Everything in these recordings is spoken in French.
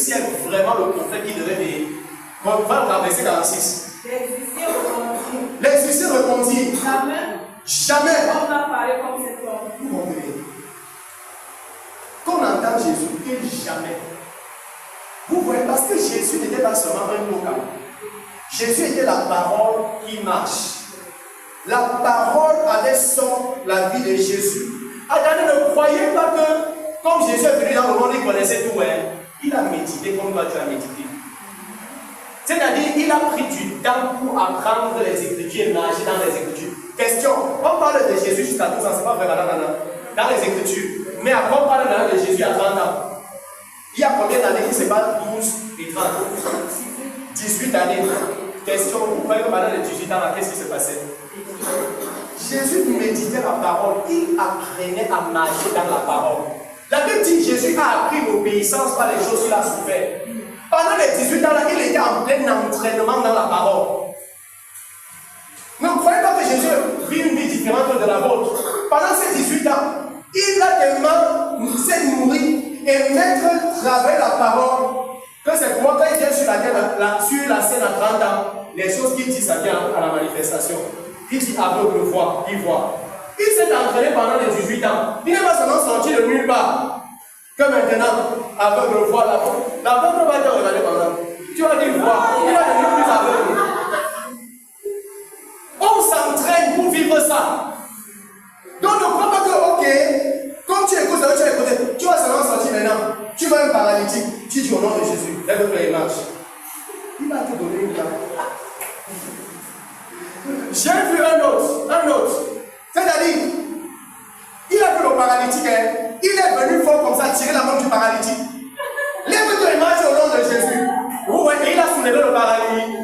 si est vraiment le prophète qui devait veiller. On va le verset 46. Les huissiers répondirent. Jamais. On a parlé comme cet homme. Quand on entend Jésus, il dit jamais. Vous voyez, parce que Jésus n'était pas seulement un vocal. Jésus était la parole qui marche. La parole avait son la vie de Jésus. Attendez, ne croyez pas que, comme Jésus est venu dans le monde, il connaissait tout. Il a médité comme toi tu as médité. C'est-à-dire, il a pris du temps pour apprendre les Écritures et marcher dans les Écritures. Question, on parle de Jésus jusqu'à 12 ans, c'est pas vrai, dans les Écritures. Mais à quoi on parle de Jésus à 30 ans? Il y a combien d'années qui se passent 12 et 30? 18 années. Question, vous voyez que pendant les 18 ans, qu'est-ce qui se passait? Jésus méditait la parole, il apprenait à marcher dans la parole. La Bible dit que Jésus a appris l'obéissance par les choses qu'il a souffert. Pendant les 18 ans, là, il était en plein entraînement dans la parole. Ne croyez pas que Jésus vit une vie différente de la vôtre. Pendant ces 18 ans, il a tellement s'est nourri et mettre travailler la parole que c'est pour quand il vient sur la terre, sur la scène à 30 ans, les choses qu'il dit, ça vient à la manifestation. Il dit aveugle voit, il voit. Il s'est entraîné pendant les 18 ans. Il n'est pas seulement sorti de nulle part. Que maintenant, aveugle voit là. L'aveugle va te regarder pendant. Tu vas dire voir, il va devenir plus aveugle. On s'entraîne pour vivre ça. Donc ne crois pas que, ok, comme tu écoutes, tu vas seulement sortir maintenant. Tu vas un paralytique. Tu dis au nom de Jésus, lève-toi et marche. Il va te donner une carte. J'ai vu un autre. C'est-à-dire, il a vu le paralytique, il est venu fort comme ça, tirer la main du paralytique. Lève-toi et marche au nom de Jésus. Et il a soulevé le paralytique.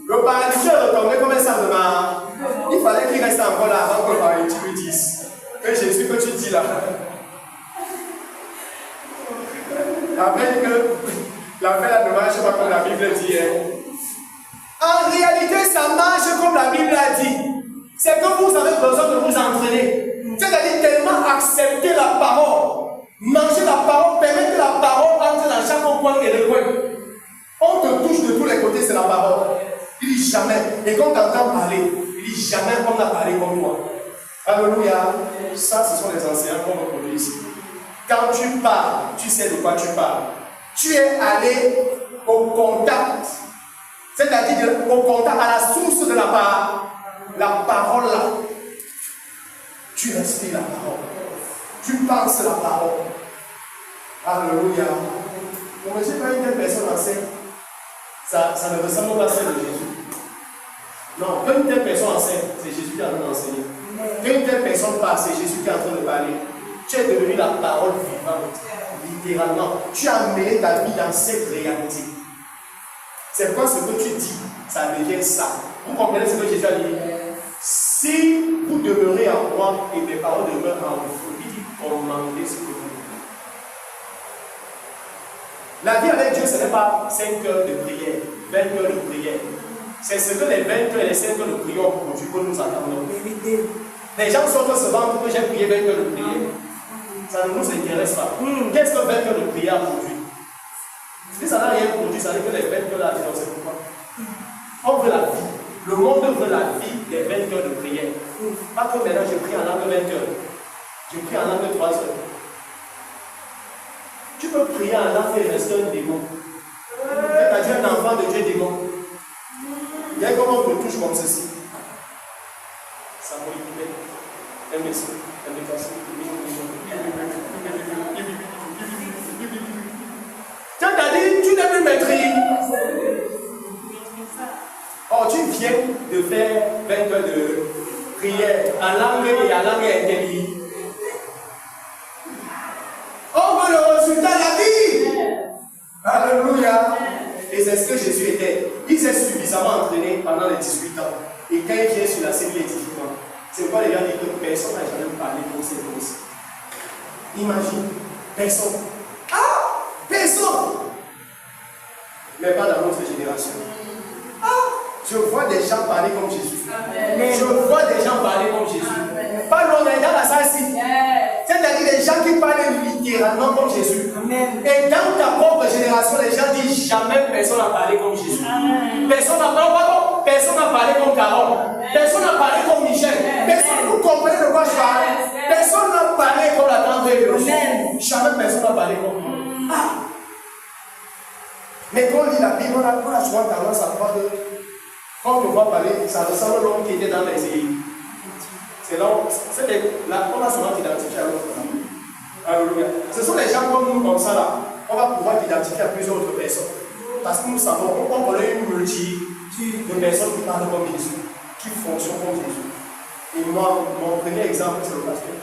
Le paralytique est retourné comme un sabre de mar. Il fallait qu'il reste encore là avant que le paralytique lui dise que Jésus que tu dis là. Après que l'affaire ne marche pas comme la Bible dit. En réalité, ça marche comme la Bible a dit. C'est que vous avez besoin de vous entraîner. C'est-à-dire tellement accepter la parole. Manger la parole, permettre que la parole entre dans chaque coin et le coin. On te touche de tous les côtés, c'est la parole. Il dit jamais. Et quand tu entends parler, il dit jamais on a parlé comme toi. Alléluia. Ça, ce sont les enseignants qu'on va produire ici. Quand tu parles, tu sais de quoi tu parles. Tu es allé au contact. C'est-à-dire au contact, à la source de la parole là. Tu respires la parole. Tu penses la parole. Alléluia. Pour ne pas une telle personne enseigne, ça ne ressemble pas à celle de Jésus. Non, quand une telle personne enseigne, c'est Jésus qui est en train d'enseigner. Quand une telle personne parle, c'est Jésus qui est en train de parler. Tu es devenu la parole vivante, littéralement. Tu as mêlé ta vie dans cette réalité. C'est quoi ce que tu dis, ça devient ça. Vous comprenez ce que Jésus a dit? Si vous demeurez en moi et mes paroles demeurent en vous, il dit commandez ce que vous voulez. La vie avec Dieu, ce n'est pas 5 heures de prière, 20 heures de prière. C'est ce que les 20 heures et les 5 heures de prière ont produit que nous attendons. Les gens sont se vantent que j'ai prié 20 heures de prière. Ça ne nous intéresse pas. Qu'est-ce que 20 heures de prière a produit? Si ça n'a rien produit, ça veut dire que les 20 heures là, c'est pourquoi. On veut la vie. Le monde veut la vie des 20 heures de prière. Pas que maintenant je prie en langue 20 heures. Je prie en langue 3 heures. Tu peux prier en langue et rester un démon. C'est-à-dire un enfant de Dieu démon. Il y a comment on te touche comme ceci. Ça m'a dit, un message, un message. C'est-à-dire, tu n'as plus maîtrise. Oh, tu viens de faire 20 heures de prière en langue et en langue intelligible. On veut le résultat de la vie. Alléluia. Et c'est ce que Jésus était. Il s'est suffisamment entraîné pendant les 18 ans. Et quand il vient sur la scène, il est différent. C'est pourquoi les gens disent que personne n'a jamais parlé comme c'est comme ça. Imagine, personne. Ah, personne. Mais pas dans notre génération. Ah, je vois des gens parler comme Jésus. Je vois des gens parler comme Jésus. Pas loin dans la salle ici. C'est-à-dire des gens qui parlent littéralement comme Jésus. Et dans ta propre génération, génération, les gens disent jamais personne n'a parlé comme Jésus. Personne n'a parlé comme Carole. Personne n'a parlé comme Michel. Personne, vous comprenez de quoi je parle? Personne n'a parlé comme la tante de jamais personne n'a parlé comme moi. Mais quand on lit la Bible, on a souvent tendance à croire que quand on va parler, ça ressemble à l'homme qui était dans les îles. C'est là, on a souvent identifié à l'autre. Alléluia. Ce sont les gens comme nous, comme ça là. On va pouvoir identifier à plusieurs autres personnes. Parce que nous savons qu'on connaît une multitude de personnes qui parlent comme Jésus, qui fonctionnent comme Jésus. Et moi, mon premier exemple, c'est le pasteur.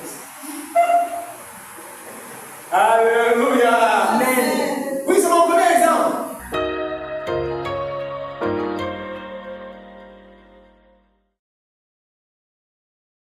Alléluia. Amen.